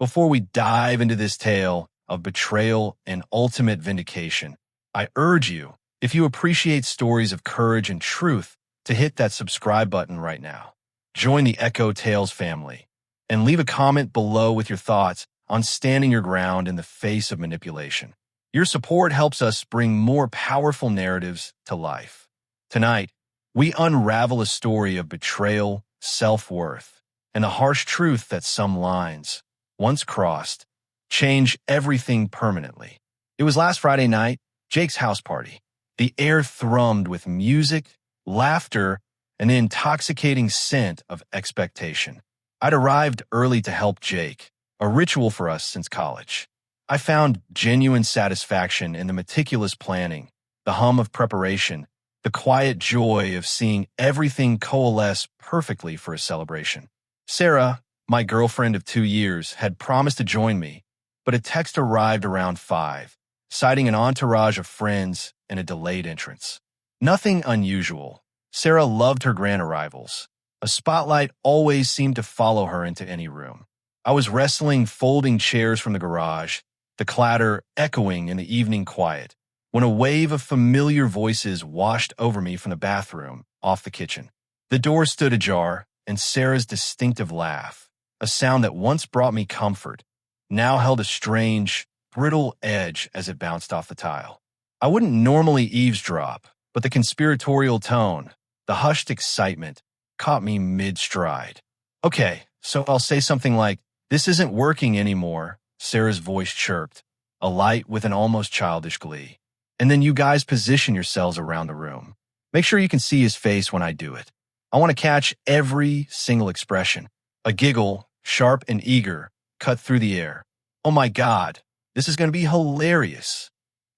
Before we dive into this tale of betrayal and ultimate vindication, I urge you, if you appreciate stories of courage and truth, to hit that subscribe button right now. Join the Echo Tales family and leave a comment below with your thoughts on standing your ground in the face of manipulation. Your support helps us bring more powerful narratives to life. Tonight, we unravel a story of betrayal, self-worth, and the harsh truth that some lines, once crossed, change everything permanently. It was last Friday night, Jake's house party. The air thrummed with music, laughter, and the intoxicating scent of expectation. I'd arrived early to help Jake, a ritual for us since college. I found genuine satisfaction in the meticulous planning, the hum of preparation, the quiet joy of seeing everything coalesce perfectly for a celebration. Sarah, my girlfriend of 2 years, had promised to join me, but a text arrived around 5, citing an entourage of friends and a delayed entrance. Nothing unusual. Sarah loved her grand arrivals. A spotlight always seemed to follow her into any room. I was wrestling folding chairs from the garage, the clatter echoing in the evening quiet, when a wave of familiar voices washed over me from the bathroom off the kitchen. The door stood ajar, and Sarah's distinctive laugh, a sound that once brought me comfort, now held a strange, brittle edge as it bounced off the tile. I wouldn't normally eavesdrop, but the conspiratorial tone, the hushed excitement, caught me mid-stride. Okay, so I'll say something like, "This isn't working anymore," Sarah's voice chirped, alight with an almost childish glee. And then you guys position yourselves around the room. Make sure you can see his face when I do it. I want to catch every single expression. A giggle, sharp and eager, cut through the air. Oh my God, this is going to be hilarious.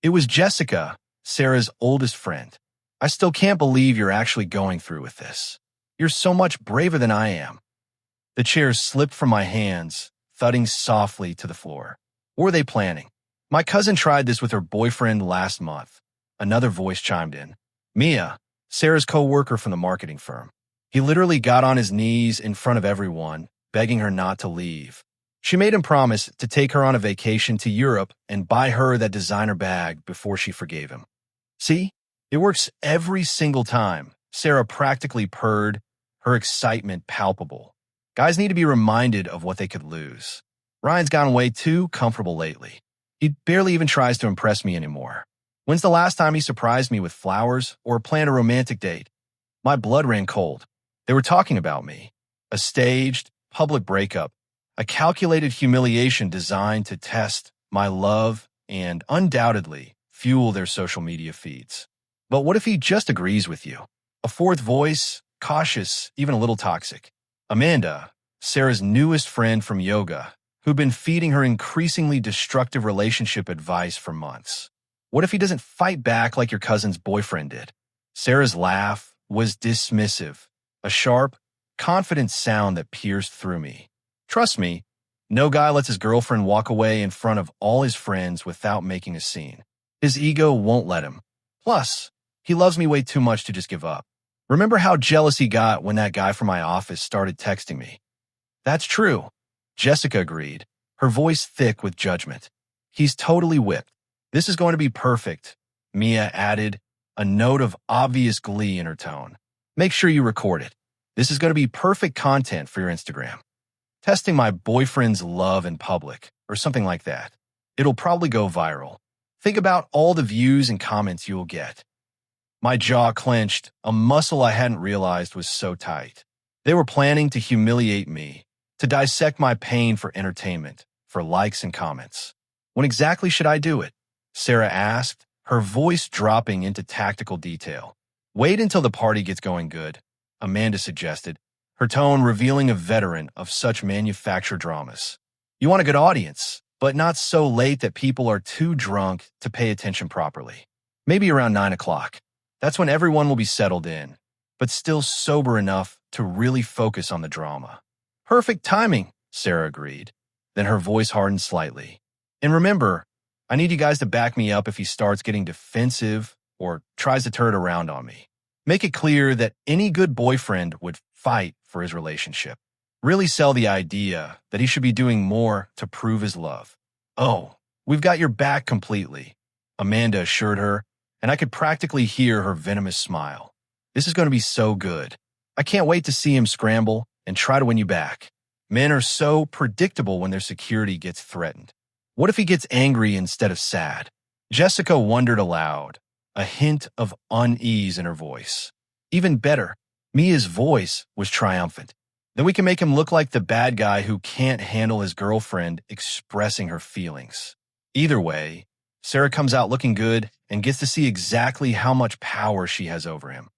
It was Jessica, Sarah's oldest friend. I still can't believe you're actually going through with this. You're so much braver than I am. The chairs slipped from my hands, thudding softly to the floor. What were they planning? My cousin tried this with her boyfriend last month. Another voice chimed in. Mia, Sarah's co-worker from the marketing firm. He literally got on his knees in front of everyone, begging her not to leave. She made him promise to take her on a vacation to Europe and buy her that designer bag before she forgave him. See, it works every single time. Sarah practically purred, her excitement palpable. Guys need to be reminded of what they could lose. Ryan's gotten way too comfortable lately. He barely even tries to impress me anymore. When's the last time he surprised me with flowers or planned a romantic date? My blood ran cold. They were talking about me. A staged, public breakup. A calculated humiliation designed to test my love and undoubtedly fuel their social media feeds. But what if he just agrees with you? A fourth voice, cautious, even a little toxic. Amanda, Sarah's newest friend from yoga, who'd been feeding her increasingly destructive relationship advice for months. What if he doesn't fight back like your cousin's boyfriend did? Sarah's laugh was dismissive, a sharp, confident sound that pierced through me. Trust me, no guy lets his girlfriend walk away in front of all his friends without making a scene. His ego won't let him. Plus, he loves me way too much to just give up. Remember how jealous he got when that guy from my office started texting me? That's true. Jessica agreed, her voice thick with judgment. He's totally whipped. This is going to be perfect, Mia added, a note of obvious glee in her tone. Make sure you record it. This is going to be perfect content for your Instagram. Testing my boyfriend's love in public, or something like that. It'll probably go viral. Think about all the views and comments you'll get. My jaw clenched, a muscle I hadn't realized was so tight. They were planning to humiliate me, to dissect my pain for entertainment, for likes and comments. When exactly should I do it? Sarah asked, her voice dropping into tactical detail. Wait until the party gets going good, Amanda suggested, her tone revealing a veteran of such manufactured dramas. You want a good audience, but not so late that people are too drunk to pay attention properly. Maybe around 9 o'clock. That's when everyone will be settled in, but still sober enough to really focus on the drama. Perfect timing, Sarah agreed. Then her voice hardened slightly. And remember, I need you guys to back me up if he starts getting defensive or tries to turn it around on me. Make it clear that any good boyfriend would fight for his relationship. really sell the idea that he should be doing more to prove his love. "Oh, we've got your back completely," Amanda assured her, and I could practically hear her venomous smile. "This is going to be so good. I can't wait to see him scramble and try to win you back." Men are so predictable when their security gets threatened. What if he gets angry instead of sad? Jessica wondered aloud, a hint of unease in her voice. Even better, Mia's voice was triumphant. "Then we can make him look like the bad guy who can't handle his girlfriend expressing her feelings." Either way, Sarah comes out looking good and gets to see exactly how much power she has over him.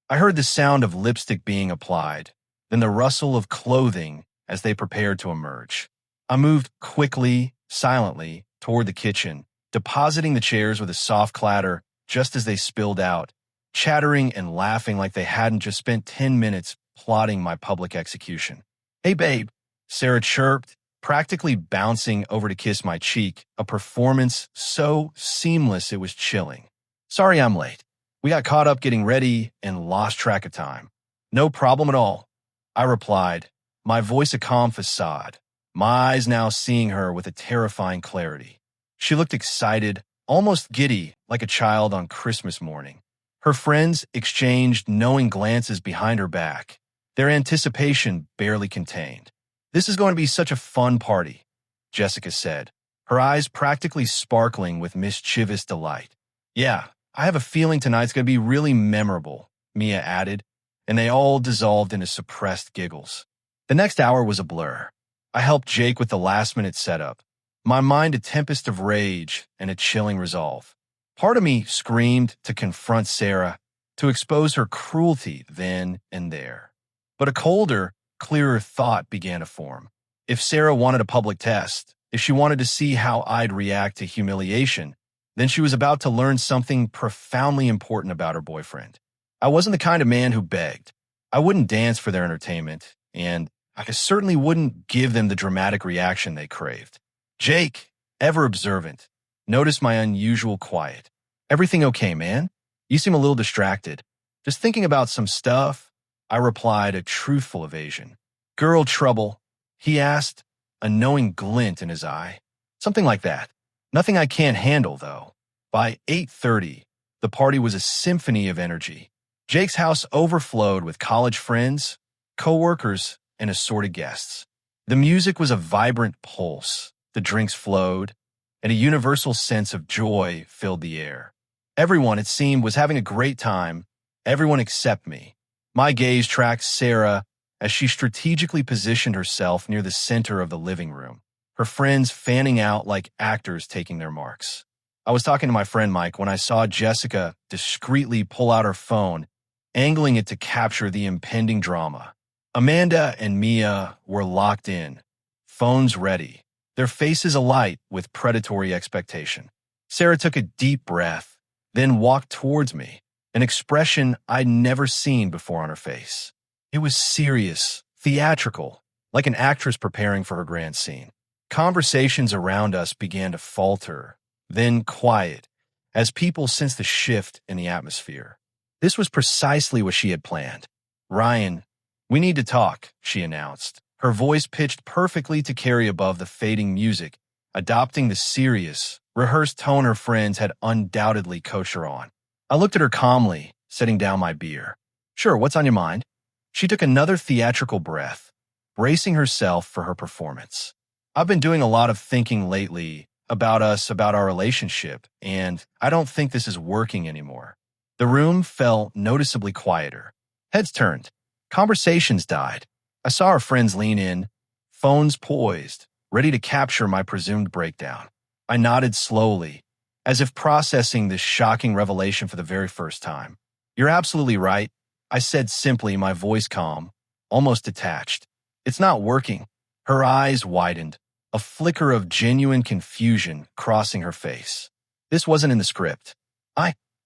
I heard the sound of lipstick being applied, then the rustle of clothing as they prepared to emerge. I moved quickly, silently, toward the kitchen, depositing the chairs with a soft clatter just as they spilled out, chattering and laughing like they hadn't just spent 10 minutes plotting my public execution. "Hey, babe," Sarah chirped, practically bouncing over to kiss my cheek, a performance so seamless it was chilling. "Sorry I'm late. We got caught up getting ready and lost track of time." "No problem at all," I replied, my voice a calm facade, my eyes now seeing her with a terrifying clarity. She looked excited, almost giddy, like a child on Christmas morning. Her friends exchanged knowing glances behind her back, their anticipation barely contained. "This is going to be such a fun party," Jessica said, her eyes practically sparkling with mischievous delight. "Yeah, I have a feeling tonight's going to be really memorable," Mia added, and they all dissolved into suppressed giggles. The next hour was a blur. I helped Jake with the last-minute setup, my mind a tempest of rage and a chilling resolve. Part of me screamed to confront Sarah, to expose her cruelty then and there. But a colder, clearer thought began to form. If Sarah wanted a public test, if she wanted to see how I'd react to humiliation, then she was about to learn something profoundly important about her boyfriend. I wasn't the kind of man who begged. I wouldn't dance for their entertainment, and I certainly wouldn't give them the dramatic reaction they craved. Jake, ever observant, noticed my unusual quiet. "Everything okay, man? You seem a little distracted." "Just thinking about some stuff," I replied, a truthful evasion. "Girl trouble?" he asked, a knowing glint in his eye. "Something like that. Nothing I can't handle, though." By 8:30, the party was a symphony of energy. Jake's house overflowed with college friends, co-workers, and assorted guests. The music was a vibrant pulse, the drinks flowed, and a universal sense of joy filled the air. Everyone, it seemed, was having a great time, everyone except me. My gaze tracked Sarah as she strategically positioned herself near the center of the living room, her friends fanning out like actors taking their marks. I was talking to my friend Mike when I saw Jessica discreetly pull out her phone, angling it to capture the impending drama. Amanda and Mia were locked in, phones ready, their faces alight with predatory expectation. Sarah took a deep breath, then walked towards me, an expression I'd never seen before on her face. It was serious, theatrical, like an actress preparing for her grand scene. Conversations around us began to falter, then quiet, as people sensed the shift in the atmosphere. This was precisely what she had planned. "Ryan, we need to talk," she announced, her voice pitched perfectly to carry above the fading music, adopting the serious, rehearsed tone her friends had undoubtedly coached her on. I looked at her calmly, setting down my beer. "Sure, what's on your mind?" She took another theatrical breath, bracing herself for her performance. "I've been doing a lot of thinking lately about us, about our relationship, and I don't think this is working anymore." The room fell noticeably quieter. Heads turned. Conversations died. I saw our friends lean in, phones poised, ready to capture my presumed breakdown. I nodded slowly, as if processing this shocking revelation for the very first time. "You're absolutely right," I said simply, my voice calm, almost detached. "It's not working." Her eyes widened, a flicker of genuine confusion crossing her face. "This wasn't in the script."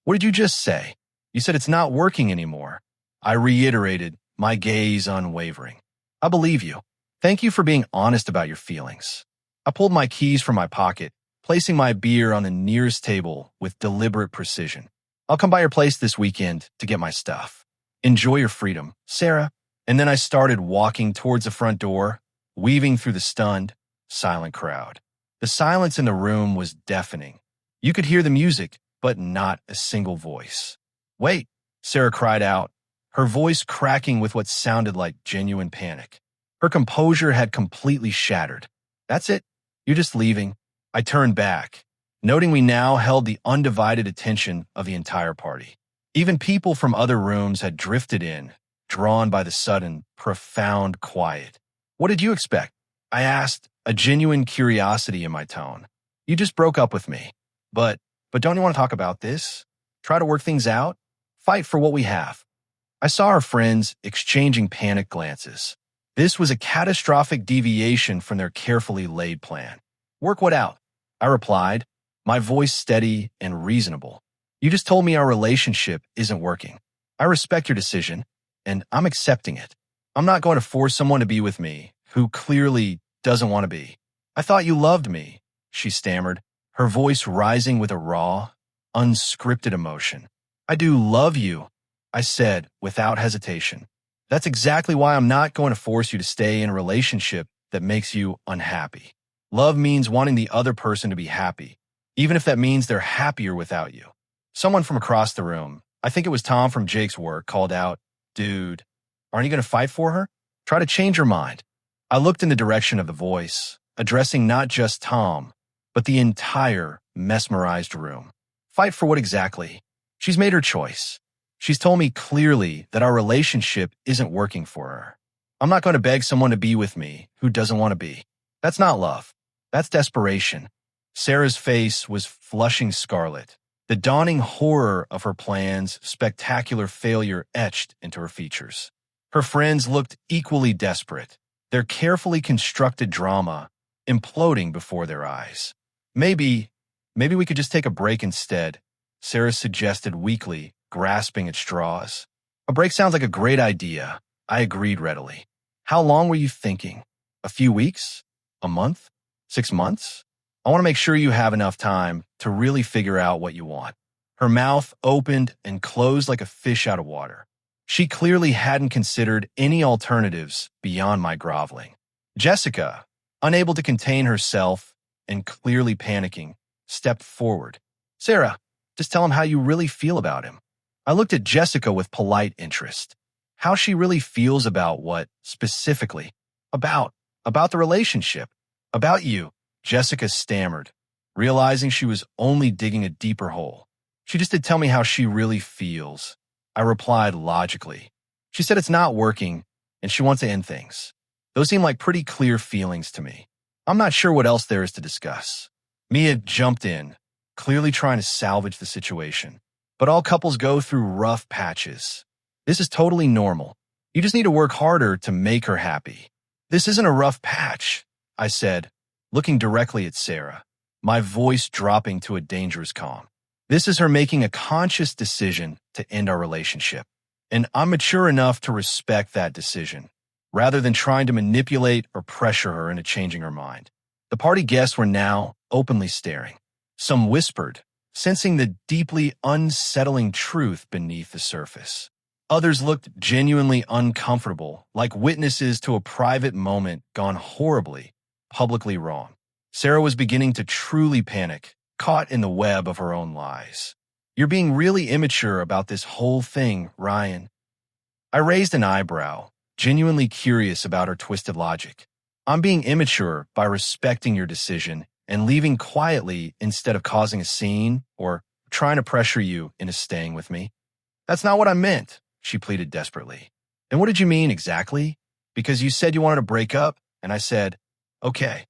What did you just say?" "You said it's not working anymore." I reiterated, my gaze unwavering. "I believe you. Thank you for being honest about your feelings." I pulled my keys from my pocket, placing my beer on the nearest table with deliberate precision. "I'll come by your place this weekend to get my stuff." "Enjoy your freedom, Sarah." And then I started walking towards the front door, weaving through the stunned, silent crowd. The silence in the room was deafening. You could hear the music, but not a single voice. Wait, Sarah cried out, her voice cracking with what sounded like genuine panic. Her composure had completely shattered. That's it? You're just leaving? I turned back, noting we now held the undivided attention of the entire party. Even people from other rooms had drifted in, drawn by the sudden, profound quiet. What did you expect? I asked, a genuine curiosity in my tone. You just broke up with me. But don't you want to talk about this? Try to work things out? Fight for what we have. I saw our friends exchanging panic glances. This was a catastrophic deviation from their carefully laid plan. Work what out? I replied, my voice steady and reasonable. You just told me our relationship isn't working. I respect your decision, and I'm accepting it. I'm not going to force someone to be with me who clearly doesn't want to be. I thought you loved me, she stammered, her voice rising with a raw, unscripted emotion. I do love you, I said without hesitation. That's exactly why I'm not going to force you to stay in a relationship that makes you unhappy. Love means wanting the other person to be happy, even if that means they're happier without you. Someone from across the room, I think it was Tom from Jake's work, called out, Dude, aren't you going to fight for her? Try to change her mind. I looked in the direction of the voice, addressing not just Tom, but the entire mesmerized room. Fight for what exactly? She's made her choice. She's told me clearly that our relationship isn't working for her. I'm not going to beg someone to be with me who doesn't want to be. That's not love. That's desperation. Sarah's face was flushing scarlet, the dawning horror of her plan's spectacular failure etched into her features. Her friends looked equally desperate, their carefully constructed drama imploding before their eyes. Maybe we could just take a break instead, Sarah suggested weakly, grasping at straws. A break sounds like a great idea, I agreed readily. How long were you thinking? A few weeks? A month? 6 months? I want to make sure you have enough time to really figure out what you want. Her mouth opened and closed like a fish out of water. She clearly hadn't considered any alternatives beyond my groveling. Jessica, unable to contain herself and clearly panicking, stepped forward. Sarah, just tell him how you really feel about him. I looked at Jessica with polite interest. How she really feels about what, specifically? About the relationship. About you, Jessica stammered, realizing she was only digging a deeper hole. She just did tell me how she really feels. I replied logically. She said it's not working, and she wants to end things. Those seem like pretty clear feelings to me. I'm not sure what else there is to discuss. Mia jumped in, clearly trying to salvage the situation. But all couples go through rough patches. This is totally normal. You just need to work harder to make her happy. This isn't a rough patch, I said, looking directly at Sarah, my voice dropping to a dangerous calm. This is her making a conscious decision to end our relationship. And I'm mature enough to respect that decision, rather than trying to manipulate or pressure her into changing her mind. The party guests were now openly staring. Some whispered, sensing the deeply unsettling truth beneath the surface. Others looked genuinely uncomfortable, like witnesses to a private moment gone horribly, publicly wrong. Sarah was beginning to truly panic, caught in the web of her own lies. You're being really immature about this whole thing, Ryan. I raised an eyebrow, genuinely curious about her twisted logic. I'm being immature by respecting your decision and leaving quietly instead of causing a scene or trying to pressure you into staying with me. That's not what I meant, she pleaded desperately. And what did you mean exactly? Because you said you wanted to break up, and I said, okay,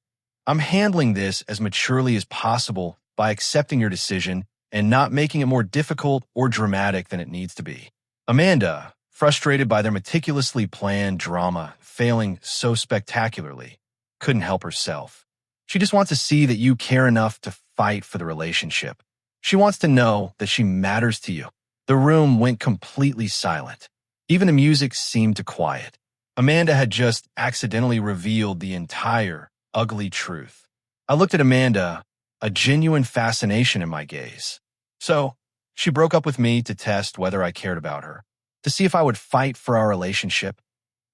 I'm handling this as maturely as possible by accepting your decision and not making it more difficult or dramatic than it needs to be. Amanda, frustrated by their meticulously planned drama failing so spectacularly, couldn't help herself. She just wants to see that you care enough to fight for the relationship. She wants to know that she matters to you. The room went completely silent. Even the music seemed to quiet. Amanda had just accidentally revealed the entire ugly truth. I looked at Amanda, a genuine fascination in my gaze. So, she broke up with me to test whether I cared about her, to see if I would fight for our relationship.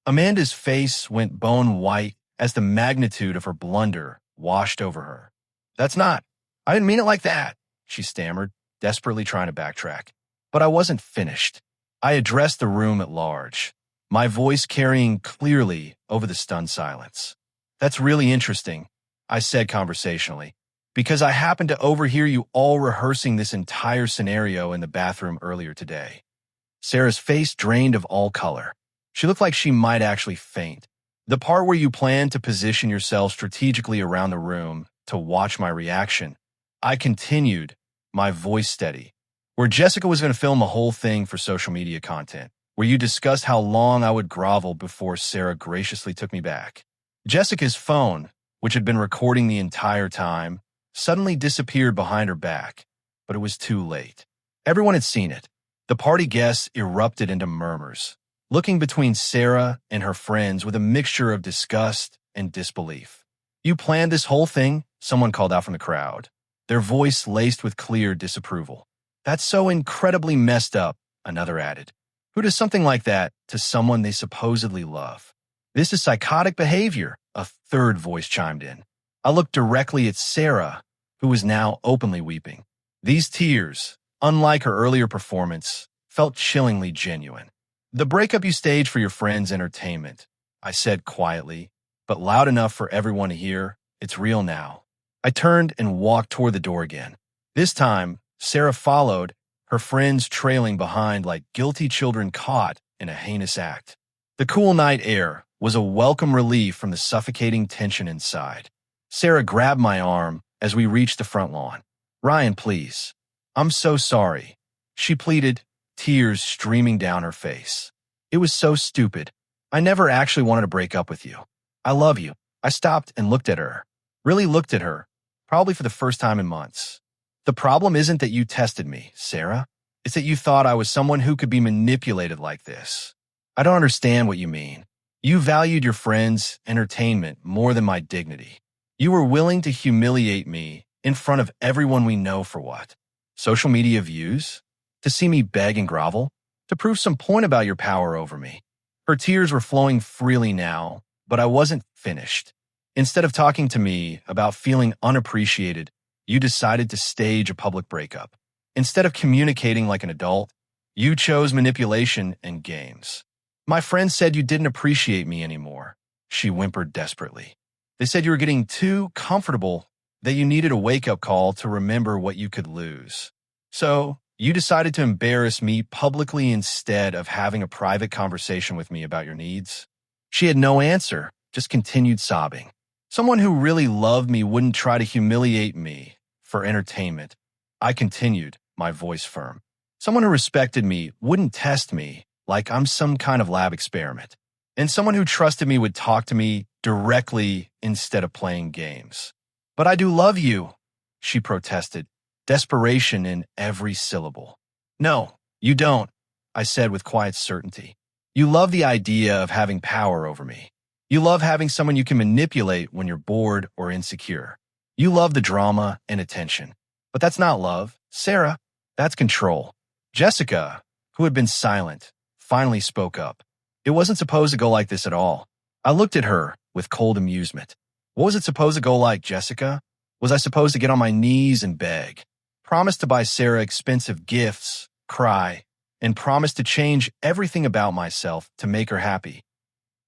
Amanda's face went bone white as the magnitude of her blunder washed over her. I didn't mean it like that, she stammered, desperately trying to backtrack. But I wasn't finished. I addressed the room at large, my voice carrying clearly over the stunned silence. That's really interesting, I said conversationally, because I happened to overhear you all rehearsing this entire scenario in the bathroom earlier today. Sarah's face drained of all color. She looked like she might actually faint. The part where you planned to position yourself strategically around the room to watch my reaction, I continued, my voice steady, where Jessica was going to film a whole thing for social media content, where you discussed how long I would grovel before Sarah graciously took me back. Jessica's phone, which had been recording the entire time, suddenly disappeared behind her back, but it was too late. Everyone had seen it. The party guests erupted into murmurs, looking between Sarah and her friends with a mixture of disgust and disbelief. You planned this whole thing? Someone called out from the crowd, their voice laced with clear disapproval. That's so incredibly messed up, another added. Who does something like that to someone they supposedly love? This is psychotic behavior, a third voice chimed in. I looked directly at Sarah, who was now openly weeping. These tears, unlike her earlier performance, felt chillingly genuine. The breakup you staged for your friends' entertainment, I said quietly, but loud enough for everyone to hear, it's real now. I turned and walked toward the door again. This time, Sarah followed, her friends trailing behind like guilty children caught in a heinous act. The cool night air was a welcome relief from the suffocating tension inside. Sarah grabbed my arm as we reached the front lawn. Ryan, please. I'm so sorry, she pleaded, tears streaming down her face. It was so stupid. I never actually wanted to break up with you. I love you. I stopped and looked at her. Really looked at her, probably for the first time in months. The problem isn't that you tested me, Sarah. It's that you thought I was someone who could be manipulated like this. I don't understand what you mean. You valued your friends' entertainment more than my dignity. You were willing to humiliate me in front of everyone we know for what? Social media views? To see me beg and grovel? To prove some point about your power over me? Her tears were flowing freely now, but I wasn't finished. Instead of talking to me about feeling unappreciated, you decided to stage a public breakup. Instead of communicating like an adult, you chose manipulation and games. My friends said you didn't appreciate me anymore, she whimpered desperately. They said you were getting too comfortable, that you needed a wake-up call to remember what you could lose. So, you decided to embarrass me publicly instead of having a private conversation with me about your needs. She had no answer, just continued sobbing. Someone who really loved me wouldn't try to humiliate me for entertainment. I continued, my voice firm. Someone who respected me wouldn't test me like I'm some kind of lab experiment. And someone who trusted me would talk to me directly instead of playing games. But I do love you, she protested, desperation in every syllable. No, you don't, I said with quiet certainty. You love the idea of having power over me. You love having someone you can manipulate when you're bored or insecure. You love the drama and attention. But that's not love, Sarah. That's control. Jessica, who had been silent, finally spoke up. It wasn't supposed to go like this at all. I looked at her with cold amusement. What was it supposed to go like, Jessica? Was I supposed to get on my knees and beg? Promise to buy Sarah expensive gifts, cry, and promise to change everything about myself to make her happy?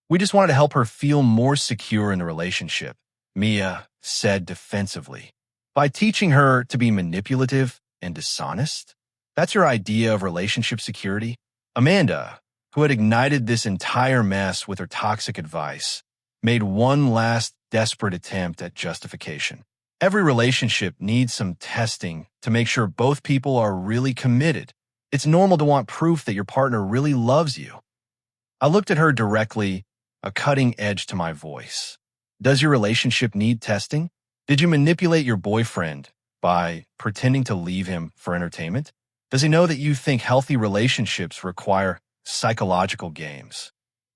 We just wanted to help her feel more secure in the relationship, Mia said defensively. By teaching her to be manipulative and dishonest? That's your idea of relationship security? Amanda, who had ignited this entire mess with her toxic advice, made one last desperate attempt at justification. Every relationship needs some testing to make sure both people are really committed. It's normal to want proof that your partner really loves you. I looked at her directly, a cutting edge to my voice. Does your relationship need testing? Did you manipulate your boyfriend by pretending to leave him for entertainment? Does he know that you think healthy relationships require psychological games?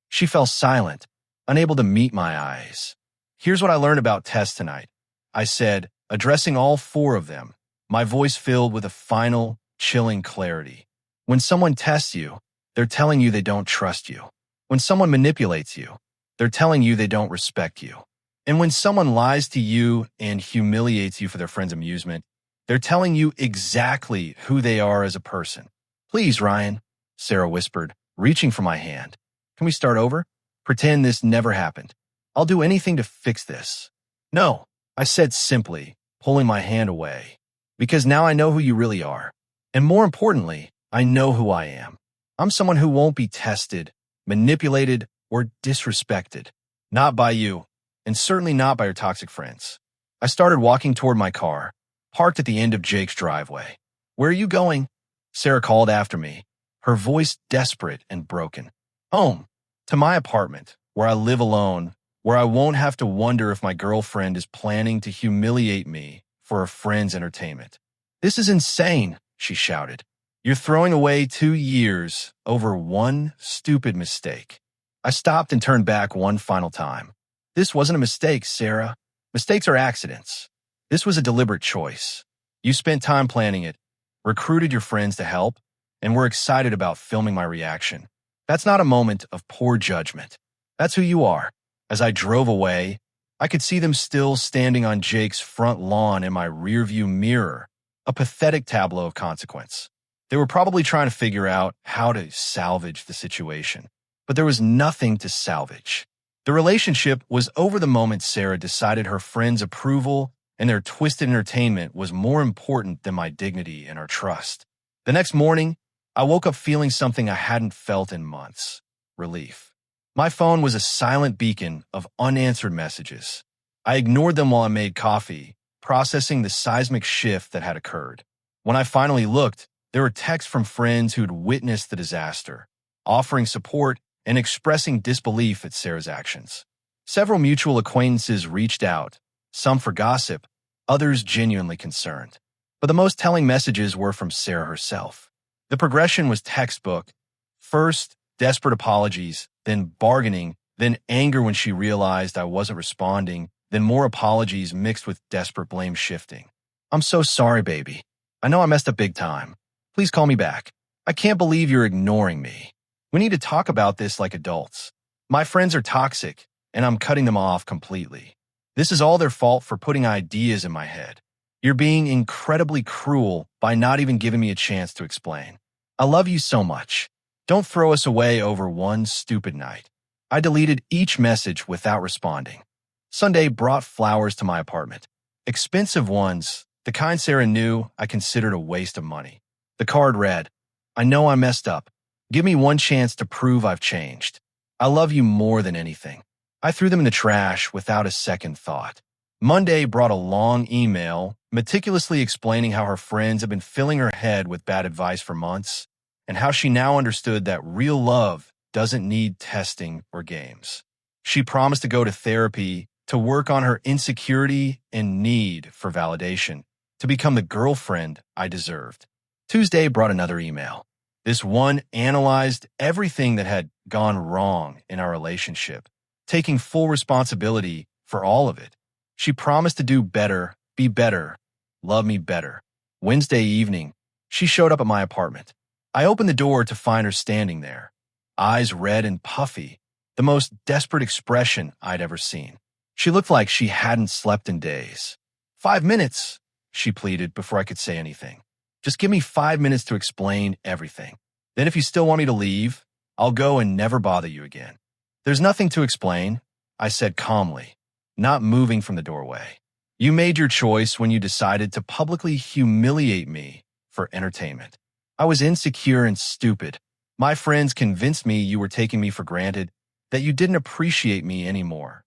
She fell silent, unable to meet my eyes. Here's what I learned about tests tonight, I said, addressing all four of them, my voice filled with a final, chilling clarity. When someone tests you, they're telling you they don't trust you. When someone manipulates you, they're telling you they don't respect you. And when someone lies to you and humiliates you for their friend's amusement, they're telling you exactly who they are as a person. Please, Ryan, Sarah whispered, reaching for my hand. Can we start over? Pretend this never happened. I'll do anything to fix this. No, I said simply, pulling my hand away. Because now I know who you really are. And more importantly, I know who I am. I'm someone who won't be tested, manipulated, or disrespected. Not by you, and certainly not by your toxic friends. I started walking toward my car, parked at the end of Jake's driveway. Where are you going? Sarah called after me, her voice desperate and broken. Home, to my apartment, where I live alone, where I won't have to wonder if my girlfriend is planning to humiliate me for a friend's entertainment. This is insane, she shouted. You're throwing away 2 years over one stupid mistake. I stopped and turned back one final time. This wasn't a mistake, Sarah. Mistakes are accidents. This was a deliberate choice. You spent time planning it, recruited your friends to help, and were excited about filming my reaction. That's not a moment of poor judgment. That's who you are. As I drove away, I could see them still standing on Jake's front lawn in my rearview mirror, a pathetic tableau of consequence. They were probably trying to figure out how to salvage the situation, but there was nothing to salvage. The relationship was over the moment Sarah decided her friend's approval and their twisted entertainment was more important than my dignity and our trust. The next morning, I woke up feeling something I hadn't felt in months: relief. My phone was a silent beacon of unanswered messages. I ignored them while I made coffee, processing the seismic shift that had occurred. When I finally looked, there were texts from friends who'd witnessed the disaster, offering support and expressing disbelief at Sarah's actions. Several mutual acquaintances reached out, some for gossip, others genuinely concerned. But the most telling messages were from Sarah herself. The progression was textbook. First, desperate apologies, then bargaining, then anger when she realized I wasn't responding, then more apologies mixed with desperate blame shifting. I'm so sorry, baby. I know I messed up big time. Please call me back. I can't believe you're ignoring me. We need to talk about this like adults. My friends are toxic, and I'm cutting them off completely. This is all their fault for putting ideas in my head. You're being incredibly cruel by not even giving me a chance to explain. I love you so much. Don't throw us away over one stupid night. I deleted each message without responding. Sunday brought flowers to my apartment. Expensive ones, the kind Sarah knew I considered a waste of money. The card read, I know I messed up. Give me one chance to prove I've changed. I love you more than anything. I threw them in the trash without a second thought. Monday brought a long email, meticulously explaining how her friends had been filling her head with bad advice for months, and how she now understood that real love doesn't need testing or games. She promised to go to therapy, to work on her insecurity and need for validation, to become the girlfriend I deserved. Tuesday brought another email. This one analyzed everything that had gone wrong in our relationship, taking full responsibility for all of it. She promised to do better, be better, love me better. Wednesday evening, she showed up at my apartment. I opened the door to find her standing there, eyes red and puffy, the most desperate expression I'd ever seen. She looked like she hadn't slept in days. 5 minutes, she pleaded before I could say anything. Just give me 5 minutes to explain everything. Then if you still want me to leave, I'll go and never bother you again. There's nothing to explain, I said calmly, not moving from the doorway. You made your choice when you decided to publicly humiliate me for entertainment. I was insecure and stupid. My friends convinced me you were taking me for granted, that you didn't appreciate me anymore.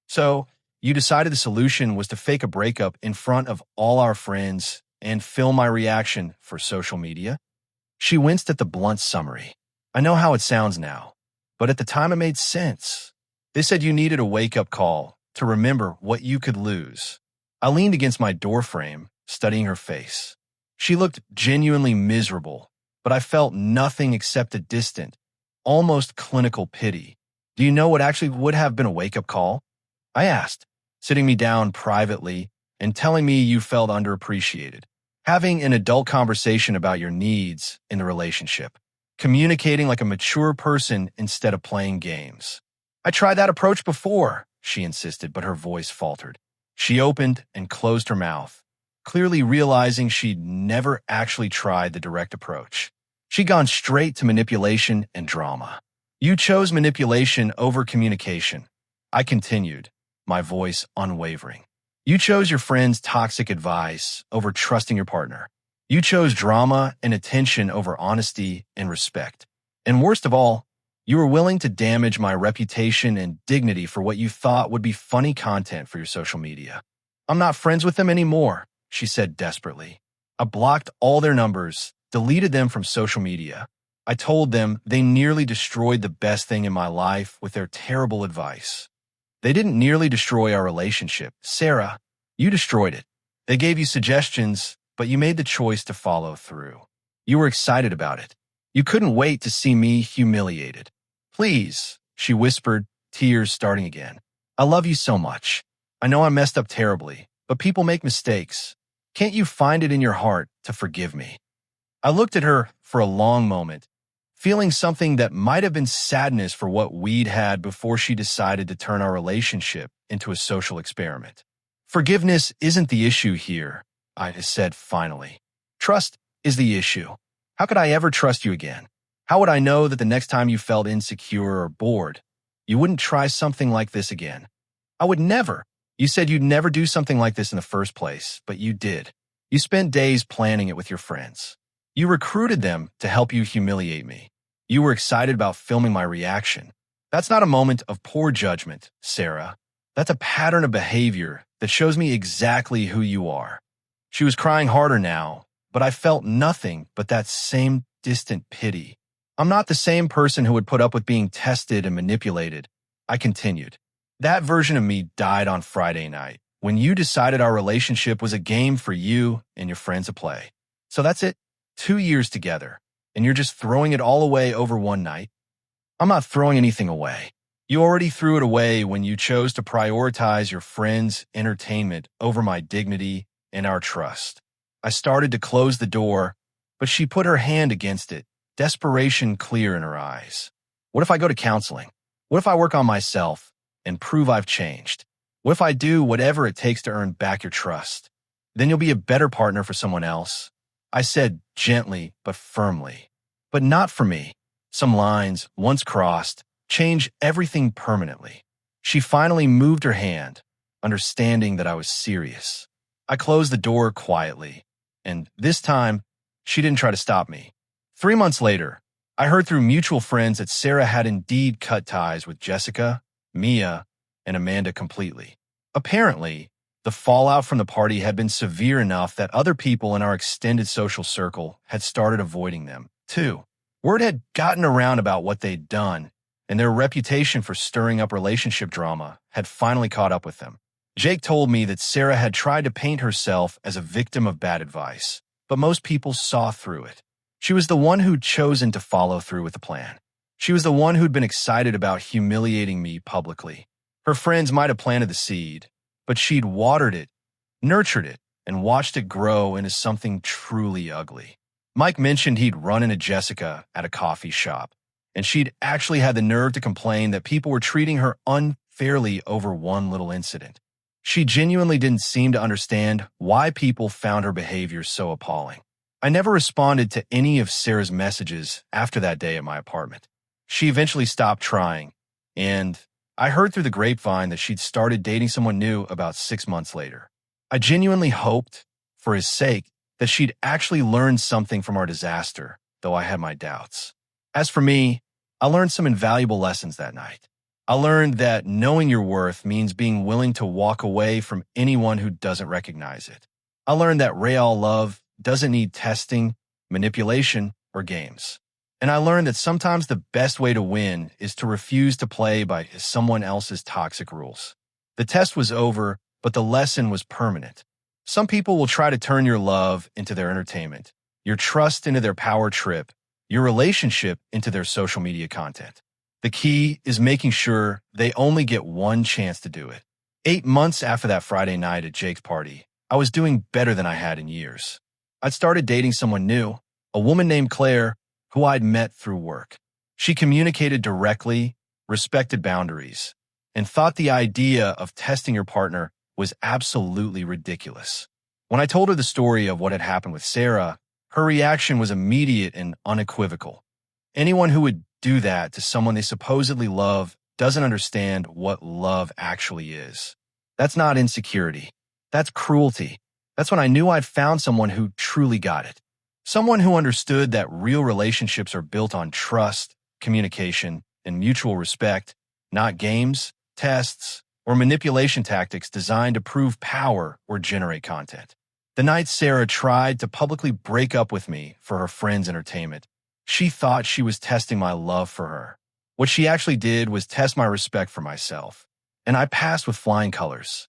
So, you decided the solution was to fake a breakup in front of all our friends and film my reaction for social media? She winced at the blunt summary. I know how it sounds now, but at the time it made sense. They said you needed a wake-up call to remember what you could lose. I leaned against my doorframe, studying her face. She looked genuinely miserable, but I felt nothing except a distant, almost clinical pity. Do you know what actually would have been a wake-up call? I asked, sitting me down privately and telling me you felt underappreciated. Having an adult conversation about your needs in the relationship. communicating like a mature person instead of playing games. I tried that approach before, she insisted, but her voice faltered. She opened and closed her mouth, clearly realizing she'd never actually tried the direct approach. She'd gone straight to manipulation and drama. You chose manipulation over communication. I continued, my voice unwavering. You chose your friend's toxic advice over trusting your partner. You chose drama and attention over honesty and respect. And worst of all, you were willing to damage my reputation and dignity for what you thought would be funny content for your social media. I'm not friends with them anymore, she said desperately. I blocked all their numbers, deleted them from social media. I told them they nearly destroyed the best thing in my life with their terrible advice. They didn't nearly destroy our relationship. Sarah, you destroyed it. They gave you suggestions, but you made the choice to follow through. You were excited about it. You couldn't wait to see me humiliated. Please, she whispered, tears starting again. I love you so much. I know I messed up terribly, but people make mistakes. Can't you find it in your heart to forgive me? I looked at her for a long moment, feeling something that might have been sadness for what we'd had before she decided to turn our relationship into a social experiment. Forgiveness isn't the issue here, I said finally. Trust is the issue. How could I ever trust you again? How would I know that the next time you felt insecure or bored, you wouldn't try something like this again? I would never. You said you'd never do something like this in the first place, but you did. You spent days planning it with your friends. You recruited them to help you humiliate me. You were excited about filming my reaction. That's not a moment of poor judgment, Sarah. That's a pattern of behavior that shows me exactly who you are. She was crying harder now, but I felt nothing but that same distant pity. I'm not the same person who would put up with being tested and manipulated. I continued. That version of me died on Friday night, when you decided our relationship was a game for you and your friends to play. So that's it. 2 years together, and you're just throwing it all away over one night? I'm not throwing anything away. You already threw it away when you chose to prioritize your friends' entertainment over my dignity and our trust. I started to close the door, but she put her hand against it, desperation clear in her eyes. What if I go to counseling? What if I work on myself and prove I've changed? What if I do whatever it takes to earn back your trust? Then you'll be a better partner for someone else. I said gently but firmly. But not for me. Some lines, once crossed, change everything permanently. She finally moved her hand, understanding that I was serious. I closed the door quietly, and this time, she didn't try to stop me. 3 months later, I heard through mutual friends that Sarah had indeed cut ties with Jessica, Mia, and Amanda completely. Apparently, the fallout from the party had been severe enough that other people in our extended social circle had started avoiding them, too. Word had gotten around about what they'd done, and their reputation for stirring up relationship drama had finally caught up with them. Jake told me that Sarah had tried to paint herself as a victim of bad advice, but most people saw through it. She was the one who'd chosen to follow through with the plan. She was the one who'd been excited about humiliating me publicly. Her friends might have planted the seed, but she'd watered it, nurtured it, and watched it grow into something truly ugly. Mike mentioned he'd run into Jessica at a coffee shop, and she'd actually had the nerve to complain that people were treating her unfairly over one little incident. She genuinely didn't seem to understand why people found her behavior so appalling. I never responded to any of Sarah's messages after that day at my apartment. She eventually stopped trying, and I heard through the grapevine that she'd started dating someone new about 6 months later. I genuinely hoped, for his sake, that she'd actually learned something from our disaster, though I had my doubts. As for me, I learned some invaluable lessons that night. I learned that knowing your worth means being willing to walk away from anyone who doesn't recognize it. I learned that real love doesn't need testing, manipulation, or games. And I learned that sometimes the best way to win is to refuse to play by someone else's toxic rules. The test was over, but the lesson was permanent. Some people will try to turn your love into their entertainment, your trust into their power trip, your relationship into their social media content. The key is making sure they only get one chance to do it. 8 months after that Friday night at Jake's party, I was doing better than I had in years. I'd started dating someone new, a woman named Claire, who I'd met through work. She communicated directly, respected boundaries, and thought the idea of testing her partner was absolutely ridiculous. When I told her the story of what had happened with Sarah, her reaction was immediate and unequivocal. Anyone who would do that to someone they supposedly love doesn't understand what love actually is. That's not insecurity. That's cruelty. That's when I knew I'd found someone who truly got it. Someone who understood that real relationships are built on trust, communication, and mutual respect, not games, tests, or manipulation tactics designed to prove power or generate content. The night Sarah tried to publicly break up with me for her friends' entertainment, she thought she was testing my love for her. What she actually did was test my respect for myself, and I passed with flying colors.